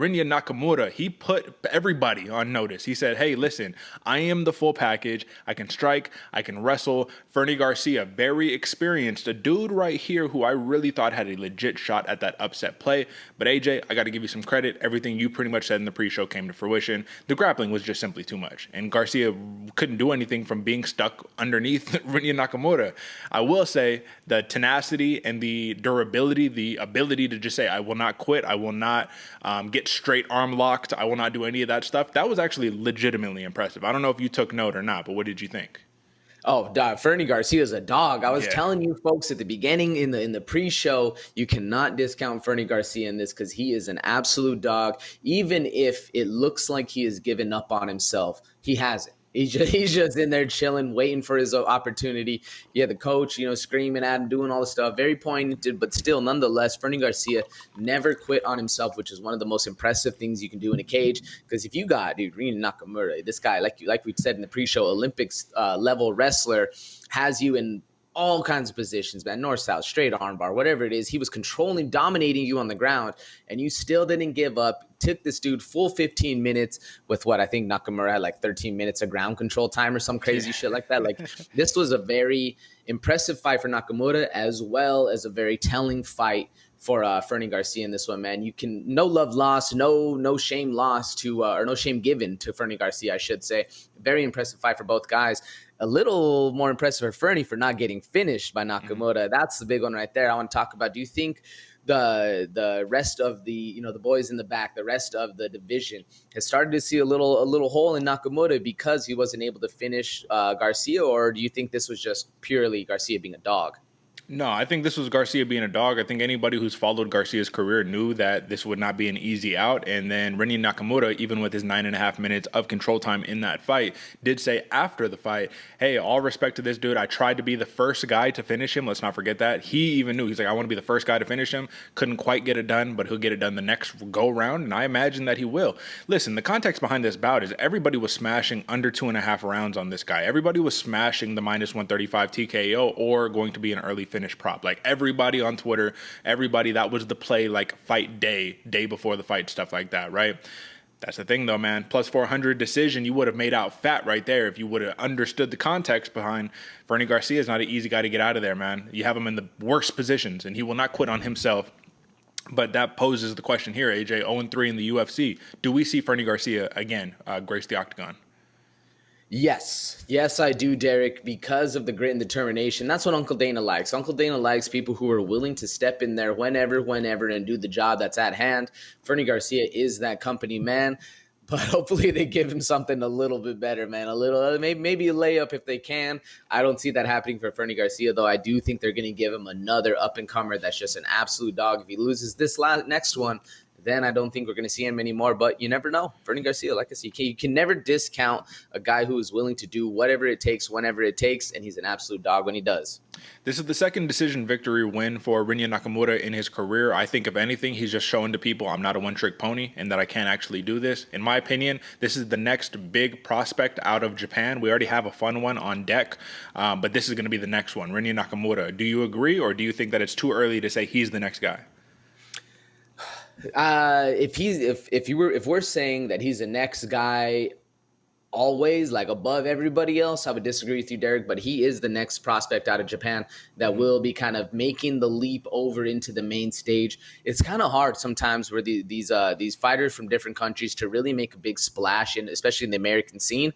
Rinya Nakamura, he put everybody on notice. He said, hey, listen, I am the full package. I can strike, I can wrestle. Fernie Garcia, very experienced, a dude right here who I really thought had a legit shot at that upset play. But AJ, I got to give you some credit. Everything you pretty much said in the pre-show came to fruition. The grappling was just simply too much. And Garcia couldn't do anything from being stuck underneath Rinya Nakamura. I will say the tenacity and the durability, the ability to just say, I will not quit. I will not get straight arm locked. I will not do any of that stuff. That was actually legitimately impressive. I don't know if you took note or not, but what did you think? Oh, dog, Fernie Garcia is a dog. I was Yeah. telling you folks at the beginning in the pre-show, you cannot discount Fernie Garcia in this because he is an absolute dog. Even if it looks like he has given up on himself, he hasn't. He's just in there chilling, waiting for his opportunity. Yeah, the coach, screaming at him, doing all the stuff. Very pointed, but still, nonetheless, Fernie Garcia never quit on himself, which is one of the most impressive things you can do in a cage. Because if you got, dude, Rinya Nakamura, this guy, like we said in the pre-show, Olympics level wrestler, has you in all kinds of positions, man, north, south, straight armbar, whatever it is. He was controlling, dominating you on the ground, and you still didn't give up. Took this dude full 15 minutes with what I think Nakamura had like 13 minutes of ground control time or some crazy shit like that. Like this was a very impressive fight for Nakamura as well as a very telling fight for Fernie Garcia in this one, man. You can no love lost, no shame lost to or no shame given to Fernie Garcia, I should say. Very impressive fight for both guys. A little more impressive for Fernie for not getting finished by Nakamura. That's the big one right there. I want to talk about. Do you think the rest of the the boys in the back, the rest of the division has started to see a little hole in Nakamura because he wasn't able to finish Garcia, or do you think this was just purely Garcia being a dog? No, I think this was Garcia being a dog. I think anybody who's followed Garcia's career knew that this would not be an easy out. And then Rinya Nakamura, even with his 9.5 minutes of control time in that fight, did say after the fight, hey, all respect to this dude. I tried to be the first guy to finish him. Let's not forget that. He even knew. He's like, I want to be the first guy to finish him. Couldn't quite get it done, but he'll get it done the next go round. And I imagine that he will. Listen, the context behind this bout is everybody was smashing under 2.5 rounds on this guy. Everybody was smashing the minus 135 TKO or going to be an early finish prop. Like everybody on Twitter, everybody, that was the play, like fight day before the fight, stuff like that, right? That's the thing though, man. Plus 400 decision, you would have made out fat right there if you would have understood the context behind Fernie Garcia is not an easy guy to get out of there, man. You have him in the worst positions and he will not quit on himself. But that poses the question here, AJ, 0-3 in the UFC. Do we see Fernie Garcia again grace the octagon? Yes, I do, Derek, because of the grit and determination. That's what Uncle Dana likes. Uncle Dana likes people who are willing to step in there whenever, and do the job that's at hand. Fernie Garcia is that company, man. But hopefully they give him something a little bit better, man. A little, maybe a layup if they can. I don't see that happening for Fernie Garcia, though. I do think they're going to give him another up-and-comer that's just an absolute dog. If he loses this next one, then I don't think we're going to see him anymore. But you never know. Fernie Garcia, like I said, you can never discount a guy who is willing to do whatever it takes, whenever it takes, and he's an absolute dog when he does. This is the second decision victory win for Rinya Nakamura in his career. I think, if anything, he's just showing to people I'm not a one-trick pony and that I can actually do this. In my opinion, this is the next big prospect out of Japan. We already have a fun one on deck, but this is going to be the next one, Rinya Nakamura. Do you agree, or do you think that it's too early to say he's the next guy? If we're saying that he's the next guy always, like above everybody else, I would disagree with you, Derek, but he is the next prospect out of Japan that will be kind of making the leap over into the main stage. It's kind of hard sometimes where these fighters from different countries to really make a big splash, especially in the American scene.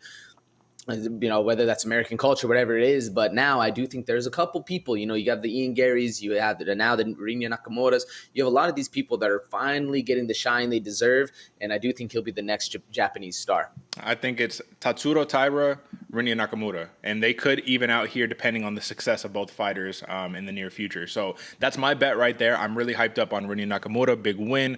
Whether that's American culture, whatever it is. But now I do think there's a couple people, you have the Ian Garys, you have now the Rinya Nakamuras. You have a lot of these people that are finally getting the shine they deserve. And I do think he'll be the next Japanese star. I think it's Tatsuro Taira, Rinya Nakamura. And they could even out here depending on the success of both fighters in the near future. So that's my bet right there. I'm really hyped up on Rinya Nakamura. Big win.